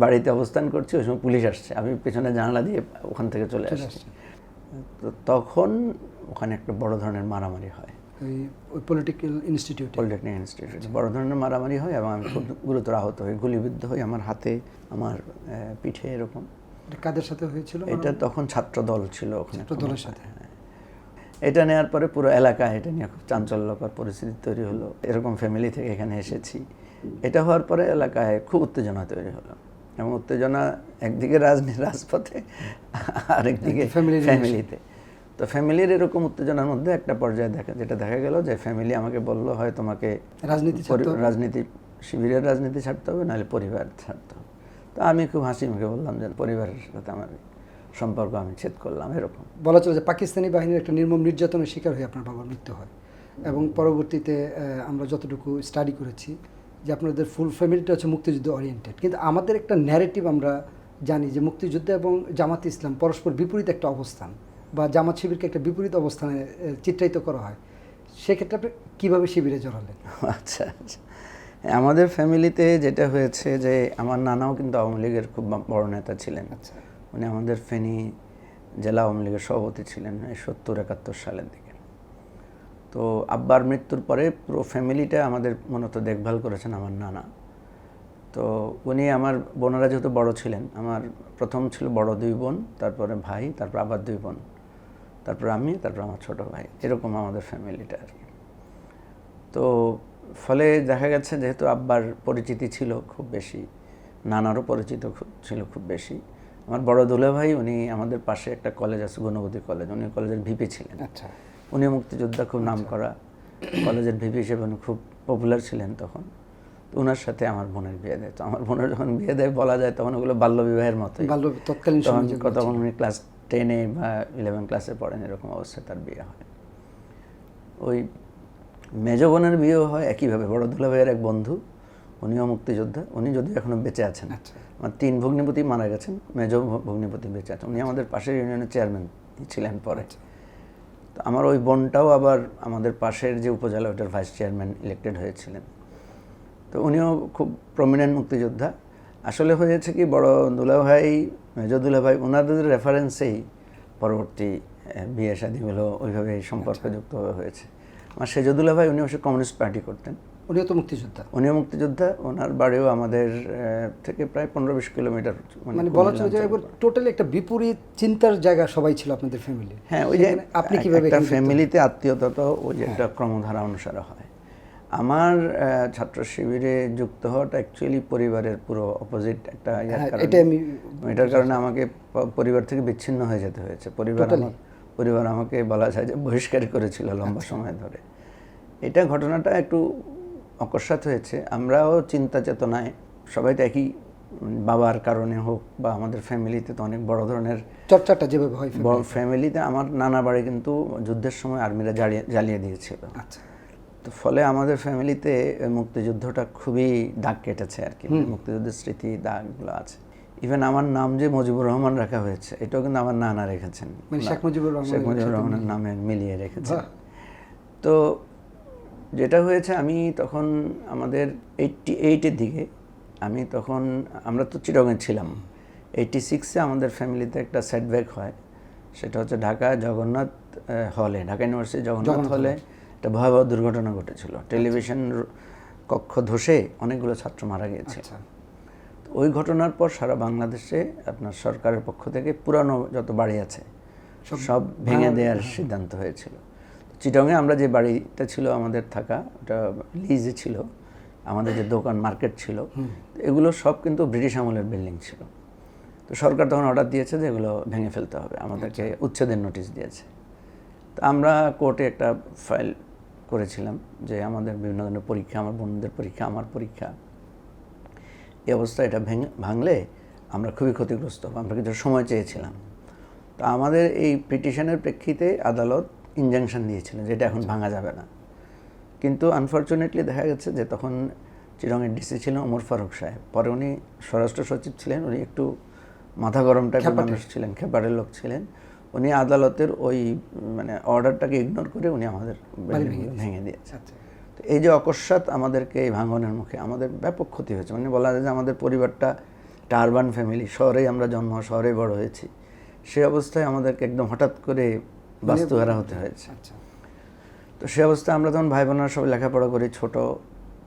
বাড়িতে অবস্থান করছি, ওই সময় পুলিশ আসছে, আমি পেছনে জানালা দিয়ে ওখান থেকে চলে আসছি। তো তখন ওখানে একটা বড় ধরনের মারামারি হয়, ওই পলিটেকনিক ইনস্টিটিউট বড় ধরনের মারামারি হয় এবং আমি খুব গুরুতর আহত হই, গুলিবিদ্ধ হই, আমার হাতে, আমার পিঠে এরকম। কাদের সাথে হয়েছিল? এটা তখন ছাত্র দল ছিল ওখানে, ছাত্র দলের সাথে। এটা নেওয়ার পরে পুরো এলাকায় এটা নিয়ে খুব চাঞ্চল্যকর পরিস্থিতি তৈরি হলো। এরকম ফ্যামিলি থেকে এখানে এসেছি, এটা হওয়ার পরে এলাকায় খুব উত্তেজনা তৈরি হলো, এবং উত্তেজনা একদিকে রাজপথে, আরেকদিকে ফ্যামিলিতে। তো ফ্যামিলির এরকম উত্তেজনার মধ্যে একটা পর্যায়ে যেটা দেখা গেল যে ফ্যামিলি আমাকে বললো, হয় তোমাকে রাজনীতি শিবিরের রাজনীতি ছাড়তে হবে, নাহলে পরিবার ছাড়তে হবে। তো আমি খুব হাসি মুখে বললাম যে পরিবারের সাথে আমার সম্পর্ক আমি ছেদ করলাম। এরকম বলা চলে যে পাকিস্তানি বাহিনীর একটা নির্মম নির্যাতনের শিকার হয়ে আপনার বাবার মৃত্যু হয়, এবং পরবর্তীতে আমরা যতটুকু স্টাডি করেছি যে আপনাদের ফুল ফ্যামিলিটা হচ্ছে মুক্তিযুদ্ধ ওরিয়েন্টেড। কিন্তু আমাদের একটা ন্যারেটিভ আমরা জানি যে মুক্তিযুদ্ধ এবং জামাত ইসলাম পরস্পর বিপরীত একটা অবস্থান, বা জামাত শিবিরকে একটা বিপরীত অবস্থানে চিত্রায়িত করা হয়। সেক্ষেত্রে আপনি কীভাবে শিবিরে জড়ালেন? আচ্ছা, আমাদের ফ্যামিলিতে যেটা হয়েছে যে আমার নানাও কিন্তু আওয়ামী লীগের খুব বড় নেতা ছিলেন। আচ্ছা, উনি আমাদের ফেনী জেলা আওয়ামী লীগের সভাপতি ছিলেন 70-71 সালের দিকে। তো আব্বার মৃত্যুর পরে পুরো ফ্যামিলিটা আমাদের মূলত দেখভাল করেছেন আমার নানা। তো উনি, আমার বোনেরা যেহেতু বড় ছিলেন, আমার প্রথম ছিল বড় 2 বোন, তারপরে ভাই, তারপর আবার 2 বোন, তারপর আমি, তারপর আমার ছোট ভাই, এরকম আমাদের ফ্যামিলিটা আর কি। তো ফলে দেখা গেছে যেহেতু আব্বার পরিচিতি ছিল খুব বেশি, নানারও পরিচিত ছিল খুব বেশি। আমার বড় দুলাভাই, উনি আমাদের পাশে একটা কলেজ আছে, গুণবতী কলেজ, উনি কলেজের ভিপি ছিলেন। আচ্ছা, উনি মুক্তিযোদ্ধা, খুব নাম করা কলেজের ভিপি হিসেবে উনি খুব পপুলার ছিলেন তখন। তো ওনার সাথে আমার বোনের বিয়ে দেয়। তো আমার বোনের যখন বিয়ে দেয়, বলা যায় তখন ওগুলো বাল্যবিবাহের মতোই। তৎকালীন তখন উনি ক্লাস 10 বা 11 ক্লাসে পড়েন, এরকম অবস্থায় তার বিয়ে হয়। ওই মেজ বোনের বিয়েও হয় একইভাবে, বড় দুলাভাইয়ের এক বন্ধু, উনিও মুক্তিযোদ্ধা, উনি যদিও এখনো বেঁচে আছেন। আমার 3 ভগ্নিপতি মারা গেছেন, মেজ ভগ্নিপতি বেঁচে আছেন, উনি আমাদের পাশের ইউনিয়নের চেয়ারম্যান ছিলেন পরে। তো আমার ওই বোনটাও আবার আমাদের পাশের যে উপজেলা, ওটার ভাইস চেয়ারম্যান ইলেক্টেড হয়েছিলেন। তো উনিও খুব প্রমিনেন্ট মুক্তিযোদ্ধা। আসলে হয়েছে কি, বড় দুলাভাই, মেজ দুলাভাই, ওনাদের রেফারেন্সেই পরবর্তী বিয়ে শাদীগুলো ওইভাবে সম্পর্কযুক্ত হয়েছে। আমার সেজ দুলাভাই, উনি অবশ্য কমিউনিস্ট পার্টি করতেন। উনিও তো মুক্তিযোদ্ধা? উনিও মুক্তিযোদ্ধা। ওনার বাড়িও আমাদের থেকে প্রায় 15-20 কিলোমিটার। মানে বলা চলে যে টোটালি একটা বিপরীত চিন্তার জায়গা সবাই ছিল আপনাদের ফ্যামিলি। হ্যাঁ, ওই যে আপনি কিভাবে একটা ফ্যামিলিতে আত্মীয়তা ওই যে একটা ক্রমধারা অনুসারে হয়। আমার ছাত্র শিবিরে যুক্ত হওয়াটা অ্যাকচুয়ালি পরিবারের পুরো অপোজিট একটা এটার কারণে আমাকে পরিবার থেকে বিচ্ছিন্ন হয়ে যেতে হয়েছে। পরিবার আমাকে বলা যায় যে বহিষ্কার করেছিল লম্বা সময় ধরে। এটা ঘটনাটা একটু অকস্মাৎ হয়েছে। আমরাও চিন্তা চেতনায় সবাই তো একই, বাবার কারণে হোক বা আমাদের ফ্যামিলিতে তো অনেক বড় ধরনের চর্চাটা যেভাবে হয় ফ্যামিলিতে, আমার নানা বাড়ি কিন্তু যুদ্ধের সময় আর্মিরা জ্বালিয়ে দিয়েছিল। আচ্ছা। তো ফলে আমাদের ফ্যামিলিতে মুক্তিযুদ্ধটা খুবই দাগ কেটেছে আর কি, মুক্তিযুদ্ধের স্মৃতি দাগগুলো আছে। ইভেন আমার নাম যে মুজিবুর রহমান রাখা হয়েছে, এটাও কিন্তু আমার নানা রেখেছেন, শেখ মুজিবুর রহমানের নামে মিলিয়ে রেখেছেন। তো যেটা হয়েছে, আমি তখন আমাদের 88-এর দিকে, আমরা তো চিটাগংয়ে ছিলাম। 86-এ আমাদের ফ্যামিলিতে একটা সেটব্যাক হয়, সেটা হচ্ছে ঢাকা জগন্নাথ হলে, ঢাকা ইউনিভার্সিটি জগন্নাথ হলে একটা ভয়াবহ দুর্ঘটনা ঘটেছিল। টেলিভিশন কক্ষ ধসে অনেকগুলো ছাত্র মারা গিয়েছিল। ওই ঘটনার পর সারা বাংলাদেশে আপনার সরকারের পক্ষ থেকে পুরানো যত বাড়ি আছে সব ভেঙে দেওয়ার সিদ্ধান্ত হয়েছিল। চিটাগংয়ে আমরা যে বাড়িটা ছিল আমাদের থাকা, ওটা লিজে ছিল, আমাদের যে দোকান মার্কেট ছিল, এগুলো সব কিন্তু ব্রিটিশ আমলের বিল্ডিং ছিল। তো সরকার তখন অর্ডার দিয়েছে যে এগুলো ভেঙে ফেলতে হবে, আমাদেরকে উচ্ছেদের নোটিশ দিয়েছে। তো আমরা কোর্টে একটা ফাইল করেছিলাম যে আমাদের বিভিন্ন ধরনের পরীক্ষা, আমার বোনদের পরীক্ষা, আমার পরীক্ষা, এই অবস্থা, এটা ভাঙলে আমরা খুবই ক্ষতিগ্রস্ত হব, আমরা কিছু সময় চেয়েছিলাম। তো আমাদের এই পিটিশনের প্রেক্ষিতে আদালত ইনজাংশন দিয়েছিলেন যে এটা এখন ভাঙা যাবে না। কিন্তু আনফর্চুনেটলি দেখা গেছে যে তখন চিটাগংয়ের ডিসি ছিলেন ওমর ফারুক সাহেব, পরে উনি স্বরাষ্ট্র সচিব ছিলেন, উনি একটু মাথা গরম টাইপের মানুষ ছিলেন, খেপাড়ের লোক ছিলেন। উনি আদালতের ওই মানে অর্ডারটাকে ইগনোর করে উনি আমাদের ভেঙে দিয়েছে। তো এই যে অকস্মাৎ আমাদেরকে এই ভাঙনের মুখে আমাদের ব্যাপক ক্ষতি হয়েছে, মানে বলা যায় যে আমাদের পরিবারটা একটা আরবান ফ্যামিলি, শহরেই আমরা জন্ম, শহরেই বড় হয়েছি, সে অবস্থায় আমাদেরকে একদম হঠাৎ করে বাস্তুহারা হতে হয়েছে। আচ্ছা। তো সে অবস্থায় আমরা তখন ভাই বোনেরা সব লেখাপড়া করি ছোট।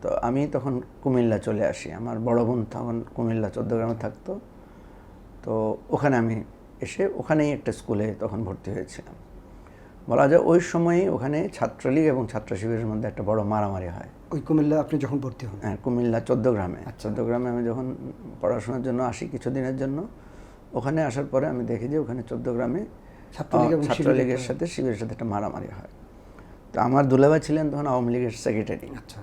তো আমি তখন কুমিল্লা চলে আসি, আমার বড় বোন তখন কুমিল্লা চৌদ্দগ্রামে থাকতো। তো ওখানে আমি এসে ওখানেই একটা স্কুলে তখন ভর্তি হয়েছিলাম। বলা যায় ওই সময়ই ওখানে ছাত্রলীগ এবং ছাত্র শিবিরের মধ্যে একটা বড় মারামারি হয়। ওই কুমিল্লা আপনি যখন ভর্তি হন? হ্যাঁ, কুমিল্লা চৌদ্দগ্রামে। চৌদ্দগ্রামে আমি যখন পড়াশোনার জন্য আসি কিছুদিনের জন্য, ওখানে আসার পরে আমি দেখি যে ওখানে চৌদ্দগ্রামে ছাত্রলীগের সাথে শিবিরের সাথে একটা মারামারি হয়। তো আমার দুলাভাই ছিলেন তখন আওয়ামী লীগের সেক্রেটারি। আচ্ছা।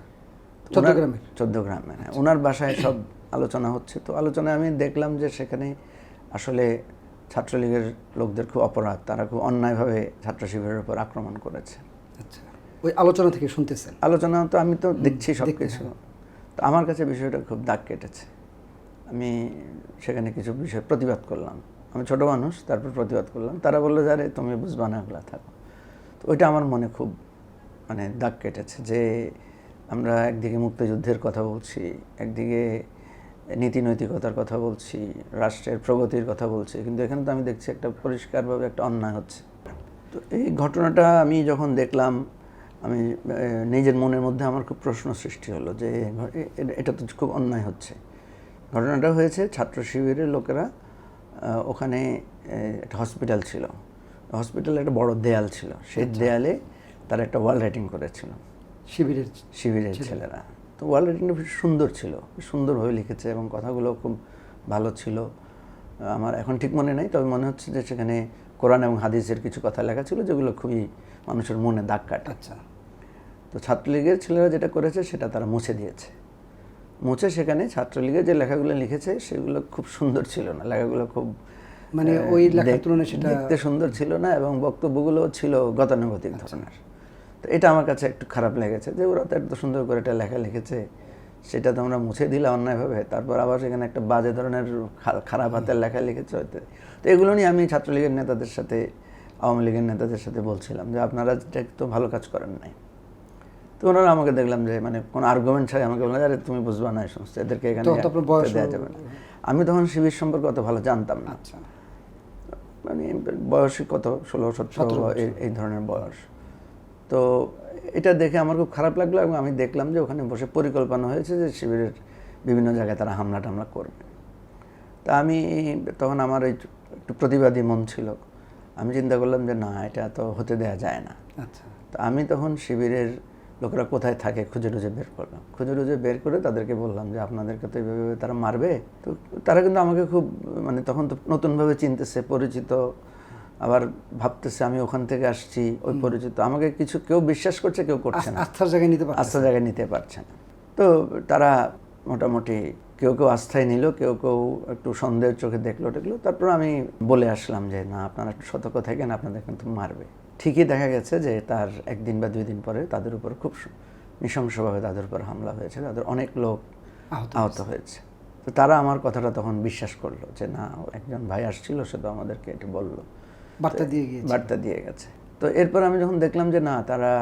চৌদ্দগ্রামে, হ্যাঁ, ওনার বাসায় সব আলোচনা হচ্ছে। তো আলোচনায় আমি দেখলাম যে সেখানে আসলে ছাত্রলীগের লোকদের খুব অপরাধ, তারা খুব অন্যায়ভাবে ছাত্র শিবিরের উপর আক্রমণ করেছে। আচ্ছা, ওই আলোচনা থেকে শুনতেছেন? আলোচনা তো আমি তো দেখছি সব কিছু। তো আমার কাছে বিষয়টা খুব দাগ কেটেছে। আমি সেখানে কিছু বিষয় প্রতিবাদ করলাম। আমি ছোট মানুষ, তারপর প্রতিবাদ করলাম। তারা বললো যে আরে তুমি বুঝবা না, এগুলা থাকো। তো ওইটা আমার মনে খুব মানে দাগ কেটেছে যে আমরা একদিকে মুক্তিযুদ্ধের কথা বলছি, একদিকে নীতি নৈতিকতার কথা বলছি, রাষ্ট্রের প্রগতির কথা বলছি, কিন্তু এখানে তো আমি দেখছি একটা পরিষ্কারভাবে একটা অন্যায় হচ্ছে। তো এই ঘটনাটা আমি যখন দেখলাম, আমি নিজের মনের মধ্যে আমার খুব প্রশ্ন সৃষ্টি হলো যে এটা তো খুব অন্যায় হচ্ছে। ঘটনাটা হয়েছে ছাত্র শিবিরের লোকেরা ওখানে একটা হসপিটাল ছিল, হসপিটালে একটা বড় দেয়াল ছিল, সেই দেয়ালে তারা একটা ওয়াল রাইটিং করেছিল শিবিরের ছেলেরা। তো ওয়াল রাইটিংটা খুব সুন্দর ছিল, সুন্দরভাবে লিখেছে এবং কথাগুলো খুব ভালো ছিল। আমার এখন ঠিক মনে নেই, তবে মনে হচ্ছে যে সেখানে কোরআন এবং হাদিসের কিছু কথা লেখা ছিল যেগুলো খুবই মানুষের মনে দাগ কাটে। আচ্ছা। তো ছাত্রলীগের ছেলেরা যেটা করেছে সেটা তারা মুছে দিয়েছে। মুছে সেখানে ছাত্রলীগের যে লেখাগুলো লিখেছে সেগুলো খুব সুন্দর ছিল না, লেখাগুলো খুব মানে ওই লেখার তুলনায় সেটা দেখতে সুন্দর ছিল না এবং বক্তব্যগুলো ছিল গতানুগতিক ধরনের। তো এটা আমার কাছে একটু খারাপ লেগেছে যে ওরা তো এত সুন্দর করে একটা লেখা লিখেছে, সেটা তোমরা মুছে দিলে অন্যায়ভাবে, তারপর আবার সেখানে একটা বাজে ধরনের খারাপ হাতের লেখা লিখেছে। তো এগুলো নিয়ে আমি ছাত্রলীগের নেতাদের সাথে, আওয়ামী লীগের নেতাদের সাথে বলছিলাম যে আপনারা তো ভালো কাজ করেন নাই। তো ওনারা আমাকে দেখলাম যে মানে কোনো আর্গুমেন্ট ছাড়াই আমাকে বললেন আরে তুমি বুঝবা না এই সমস্ত, এদেরকে এখানে দেওয়া যাবে না। আমি তখন শিবির সম্পর্কে অত ভালো জানতাম না। মানে বয়সই কত 16-17 এই ধরনের বয়স। তো এটা দেখে আমার খুব খারাপ লাগলো এবং আমি দেখলাম যে ওখানে বসে পরিকল্পনা হয়েছে যে শিবিরের বিভিন্ন জায়গায় তারা হামলা টামলা করবে। তা আমি তখন আমার এই একটু প্রতিবাদী মন ছিল, আমি চিন্তা করলাম যে না, এটা তো হতে দেওয়া যায় না। আচ্ছা। তো আমি তখন শিবিরের লোকেরা কোথায় থাকে খুঁজে টুজে বের করলাম, খুঁজে টুজে বের করে তাদেরকে বললাম যে আপনাদেরকে তো এইভাবে তারা মারবে। তো তারা কিন্তু আমাকে খুব মানে তখন তো নতুনভাবে চিনতেছে, পরিচিত, আবার ভাবতেছে আমি ওখান থেকে আসছি, ওই পরিচিত, আমাকে কিছু কেউ বিশ্বাস করছে, কেউ করছে না, আস্থার জায়গায় নিতে পারছে না। তো তারা মোটামুটি কেউ কেউ আস্থায় নিল, কেউ কেউ একটু সন্দেহের চোখে দেখলো টেকলো। তারপর আমি বলে আসলাম যে না, আপনারা একটু সতর্ক থাকেন, আপনাদের কিন্তু মারবে। ঠিকই দেখা গেছে যে তার 1 দিন বা 2 দিন পরে তাদের উপর খুব নৃশংসভাবে তাদের উপর হামলা হয়েছে, তাদের অনেক লোক আহত হয়েছে। তো তারা আমার কথাটা তখন বিশ্বাস করলো যে না, একজন ভাই আসছিল, সে তো আমাদেরকে এটা বললো, বার্তা দিয়ে গেছে। তো এরপর আমি যখন দেখলাম যে না, তারা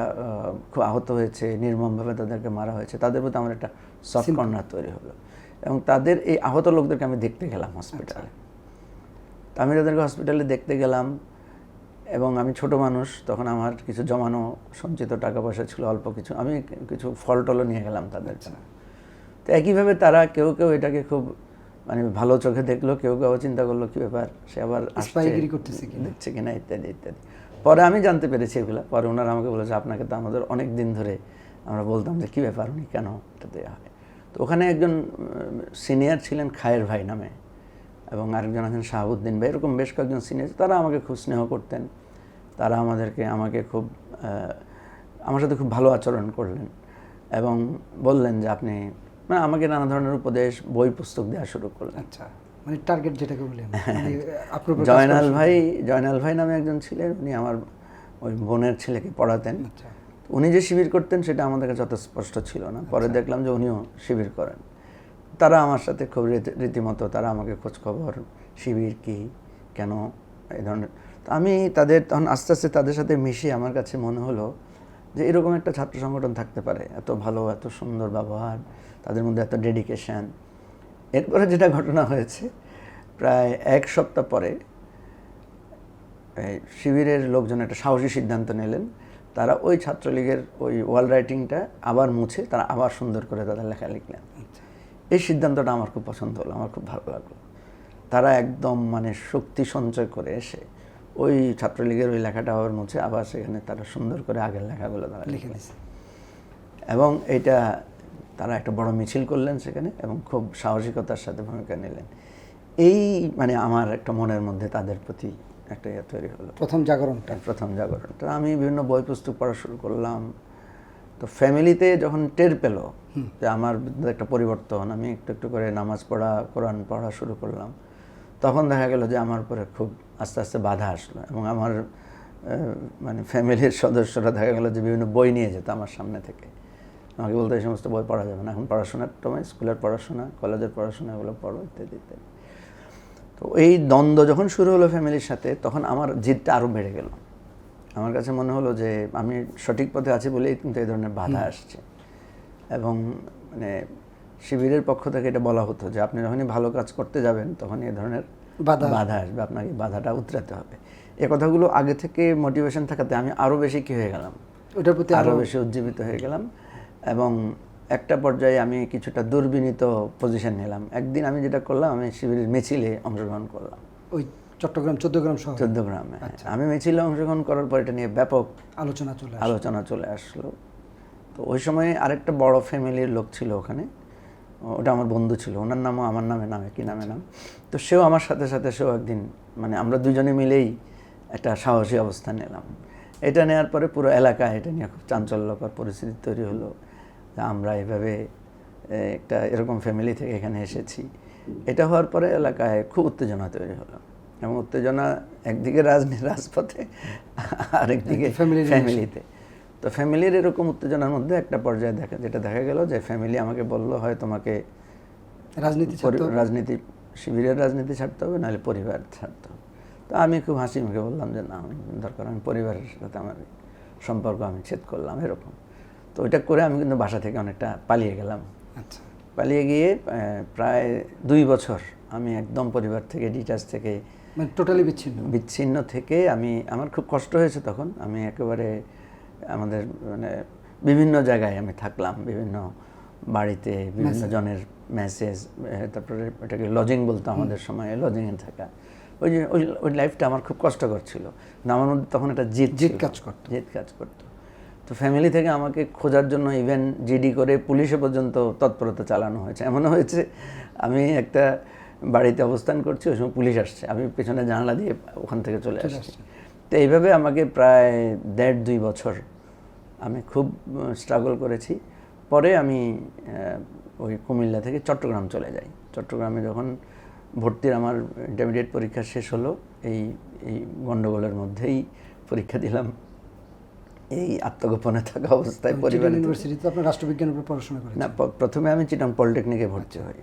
খুব আহত হয়েছে, নির্মমভাবে তাদেরকে মারা হয়েছে, তাদের প্রতি আমার একটা সফট কর্নার তৈরি হলো এবং তাদের এই আহত লোকদেরকে আমি দেখতে গেলাম হসপিটালে। তো আমি তাদেরকে হসপিটালে দেখতে গেলাম এবং আমি ছোট মানুষ, তখন আমার কিছু জমানো সঞ্চিত টাকা পয়সা ছিল অল্প কিছু, আমি কিছু ফল টলও নিয়ে গেলাম তাদের জন্য। তো একইভাবে তারা কেউ কেউ এটাকে খুব মানে ভালো চোখে দেখলো, কেউ কেউ চিন্তা করলো কি ব্যাপার, সে আবার দেখছে কিনা ইত্যাদি ইত্যাদি। পরে আমি জানতে পেরেছি এগুলো, পরে ওনারা আমাকে বলেছে আপনাকে তো আমাদের অনেক দিন ধরে আমরা বলতাম যে কী ব্যাপার, উনি কেন এটা দেওয়া হয়। তো ওখানে একজন সিনিয়র ছিলেন খায়ের ভাই নামে, এবং আরেকজন আছেন শাহাবুদ্দিন ভাই, এরকম বেশ কয়েকজন সিনিয়র, তারা আমাকে খুব স্নেহ করতেন। তারা আমাকে খুব আমার সাথে খুব ভালো আচরণ করলেন এবং বললেন যে আপনি, মানে আমাকে নানা ধরনের উপদেশ, বই পুস্তক দেওয়া শুরু করলেন। আচ্ছা, মানে টার্গেট যেটাকে বলেন। জয়নাল ভাই নামে একজন ছিলেন, উনি আমার ওই বোনের ছেলেকে পড়াতেন। উনি যে শিবির করতেন সেটা আমাদের কাছে অত স্পষ্ট ছিল না, পরে দেখলাম যে উনিও শিবির করেন। তারা আমার সাথে খুব রীতিমতো তারা আমাকে খোঁজখবর, শিবির কি, কেন, এই ধরনের। তো আমি তখন আস্তে আস্তে তাদের সাথে মিশে আমার কাছে মনে হলো যে এরকম একটা ছাত্র সংগঠন থাকতে পারে, এত ভালো, এত সুন্দর ব্যবহার, তাদের মধ্যে এত ডেডিকেশন, এরপরে যেটা ঘটনা হয়েছে, প্রায় 1 সপ্তাহ পরে শিবিরের লোকজন একটা সাহসী সিদ্ধান্ত নিলেন। তারা ওই ছাত্রলীগের ওই ওয়াল রাইটিংটা আবার মুছে তারা আবার সুন্দর করে তাদের লেখা লিখলেন। এই সিদ্ধান্তটা আমার খুব পছন্দ হলো, আমার খুব ভালো লাগলো। তারা একদম মানে শক্তি সঞ্চয় করে এসে ওই ছাত্রলীগের ওই লেখাটা আবার মুছে আবার সেখানে তারা সুন্দর করে আগের লেখাগুলো তারা লিখে দিয়েছে। এবং এইটা তারা একটা বড় মিছিল করলেন সেখানে এবং খুব সাহসিকতার সাথে ভূমিকা নিলেন। এই মানে আমার একটা মনের মধ্যে তাদের প্রতি একটা ইয়ে তৈরি হলো, প্রথম জাগরণটা। আমি বিভিন্ন বই পুস্তক পড়া শুরু করলাম। তো ফ্যামিলিতে যখন টের পেল যে আমার একটা পরিবর্তন, আমি একটু একটু করে নামাজ পড়া, কোরআন পড়া শুরু করলাম, তখন দেখা গেল যে আমার উপরে খুব আস্তে আস্তে বাধা আসলো। এবং আমার মানে ফ্যামিলির সদস্যরা দেখা গেল যে বিভিন্ন বই নিয়ে যেত আমার সামনে থেকে, আমাকে বলতো এই সমস্ত বই পড়া যাবে না, এখন পড়াশোনার সময়, স্কুলের পড়াশোনা, কলেজের পড়াশোনা, এগুলো পড়ো ইত্যাদি ইত্যাদি। তো এই দ্বন্দ্ব যখন শুরু হলো ফ্যামিলির সাথে, তখন আমার জিদটা আরও বেড়ে গেল। আমার কাছে মনে হলো যে আমি সঠিক পথে আছি বলেই কিন্তু এই ধরনের বাধা আসছে। এবং মানে শিবিরের পক্ষ থেকে এটা বলা হতো যে আপনি যখনই ভালো কাজ করতে যাবেন তখন এই ধরনের বাধা আসবে, আপনাকে বাধাটা উতরাতে হবে। এ কথাগুলো আগে থেকে মোটিভেশন থাকাতে আমি আরও বেশি কী হয়ে গেলাম, ওটার প্রতি আরও বেশি উজ্জীবিত হয়ে গেলাম। এবং একটা পর্যায়ে আমি কিছুটা দুর্বিনীত পজিশন নিলাম। একদিন আমি যেটা করলাম, আমি শিবিরের মিছিলে অংশগ্রহণ করলাম, ওই চট্টগ্রাম 14 গ্রামে। আমি মিছিলে অংশগ্রহণ করার পর এটা নিয়ে ব্যাপক আলোচনা চলে আসলো। তো ওই সময় আরেকটা বড় ফ্যামিলির লোক ছিল ওখানে, ওটা আমার বন্ধু ছিল, ওনার নামও আমার নামে নাম। তো সেও আমার সাথে সাথে সেও একদিন মানে আমরা দুজনে মিলেই একটা সাহসী অবস্থান নিলাম। এটা নেওয়ার পরে পুরো এলাকায় এটা নিয়ে খুব চাঞ্চল্যকর পরিস্থিতি তৈরি হলো। আমরা এভাবে একটা এরকম ফ্যামিলি থেকে এখানে এসেছি। এটা হওয়ার পরে এলাকায় খুব উত্তেজনা তৈরি হলো। এবং উত্তেজনা একদিকে রাজপথে, আরেকদিকে ফ্যামিলিতে। তো ফ্যামিলির এরকম উত্তেজনার মধ্যে একটা পর্যায়ে যেটা দেখা গেল যে ফ্যামিলি আমাকে বললো, হয় তোমাকে রাজনীতি শিবিরের রাজনীতি ছাড়তে হবে, নাহলে পরিবার ছাড়তে হবে। তো আমি খুব হাসি মুখে বললাম যে না, দরকার আমি পরিবারের সাথে আমার সম্পর্ক আমি ছেদ করলাম এরকম। তো ওইটা করে আমি কিন্তু বাসা থেকে অনেকটা পালিয়ে গেলাম। আচ্ছা, পালিয়ে গিয়ে প্রায় 2 বছর আমি একদম পরিবার থেকে ডিটাচ থেকে, মানে টোটালি বিচ্ছিন্ন থেকে আমার খুব কষ্ট হয়েছে তখন। আমি একেবারে আমাদের মানে বিভিন্ন জায়গায় আমি থাকলাম, বিভিন্ন বাড়িতে, বিভিন্ন জনের মেসেজ, তারপরে এটাকে লজিং বলতো আমাদের সময়, লজিংয়ে থাকা। ওই লাইফটা আমার খুব কষ্টকর ছিল। আমার মধ্যে তখন একটা জিদ কাজ করতো। তো ফ্যামিলি থেকে আমাকে খোঁজার জন্য ইভেন জিডি করে পুলিশে পর্যন্ত তৎপরতা চালানো হয়েছে। এমনও হয়েছে আমি একটা বাড়িতে অবস্থান করছি, ওই সময় পুলিশ আসছে, আমি পেছনে জানালা দিয়ে ওখান থেকে চলে আসছি। তো এইভাবে আমাকে প্রায় 1.5-2 বছর আমি খুব স্ট্রাগল করেছি। পরে আমি ওই কুমিল্লা থেকে চট্টগ্রাম চলে যাই। চট্টগ্রামে যখন ভর্তির আমার ইন্টারমিডিয়েট পরীক্ষা শেষ হলো, এই গণ্ডগোলের মধ্যেই পরীক্ষা দিলাম। এই আত্মগোপনে থাকা অবস্থায় পরিবার ইউনিভার্সিটিতে আপনার রাষ্ট্রবিজ্ঞানের উপর পড়াশোনা করেন? না, প্রথমে আমি চিটাং পলিটেকনিকে ভর্তি হই।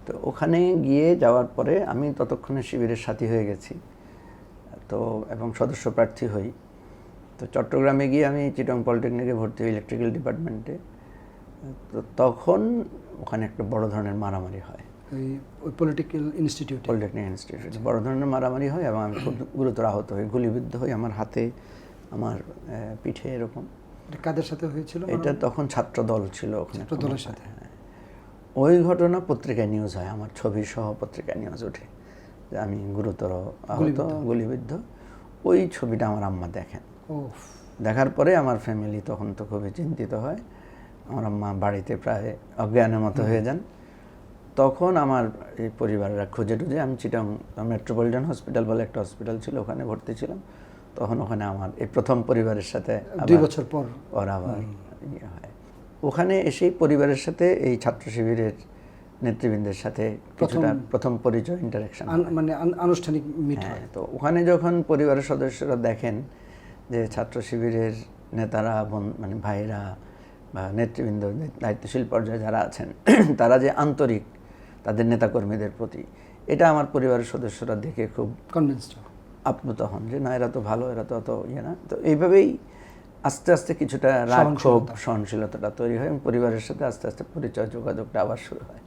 তো ওখানে গিয়ে যাওয়ার পরে আমি ততক্ষণে শিবিরের সাথী হয়ে গেছি, তো এবং সদস্য প্রার্থী হই। তো চট্টগ্রামে গিয়ে আমি চিটাং পলিটেকনিকে ভর্তি হই ইলেকট্রিক্যাল ডিপার্টমেন্টে। তো তখন ওখানে একটা বড় ধরনের মারামারি হয়, ওই পলিটেকনিক ইনস্টিটিউটে বড় ধরনের মারামারি হয় এবং আমি খুব গুরুতর আহত হই, গুলিবিদ্ধ হই। আমার হাতে, আমার পিঠে এরকম। কাদের সাথে হয়েছিল? এটা তখন ছাত্র দল ছিল ওখানে, ছাত্রদলের সাথে। ওই ঘটনা পত্রিকায় নিউজ হয়, আমার ছবি সহ পত্রিকায় নিউজ ওঠে যে আমি গুরুতর আহত, গুলিবিদ্ধ। ওই ছবিটা আমার আম্মা দেখেন। দেখার পরে আমার ফ্যামিলি তখন তো খুবই চিন্তিত হয়। আমার আম্মা বাড়িতে প্রায় অজ্ঞানের মতো হয়ে যান। তখন আমার এই পরিবাররা খুঁজে টুজে আমি চিটাং মেট্রোপলিটন হসপিটাল বলে একটা হসপিটাল ছিল, ওখানে ভর্তি ছিলাম। তখন ওখানে আমার এই প্রথম পরিবারের সাথে 2 বছর পর আবার ইয়ে হয়। ওখানে এসেই পরিবারের সাথে এই ছাত্র শিবিরের নেতৃবৃন্দের সাথে কিছুটা প্রথম পরিচয়, ইন্টারাকশন, মানে আনুষ্ঠানিক মিট হয়। তো ওখানে যখন পরিবারের সদস্যরা দেখেন যে ছাত্র শিবিরের নেতারা, মানে ভাইরা বা নেতৃবৃন্দ, দায়িত্বশীল পর্যায়ে যারা আছেন, তারা যে আন্তরিক তাদের নেতাকর্মীদের প্রতি, এটা আমার পরিবারের সদস্যরা দেখে খুব কনভিন্সড, আপ্লুত হন যে না, এরা তো ভালো, এরা তো অত ইয়ে না। তো এইভাবেই আস্তে আস্তে কিছুটা রাগ, ক্ষোভ, সহনশীলতাটা তৈরি হয় এবং পরিবারের সাথে আস্তে আস্তে পরিচয়, যোগাযোগটা আবার শুরু হয়।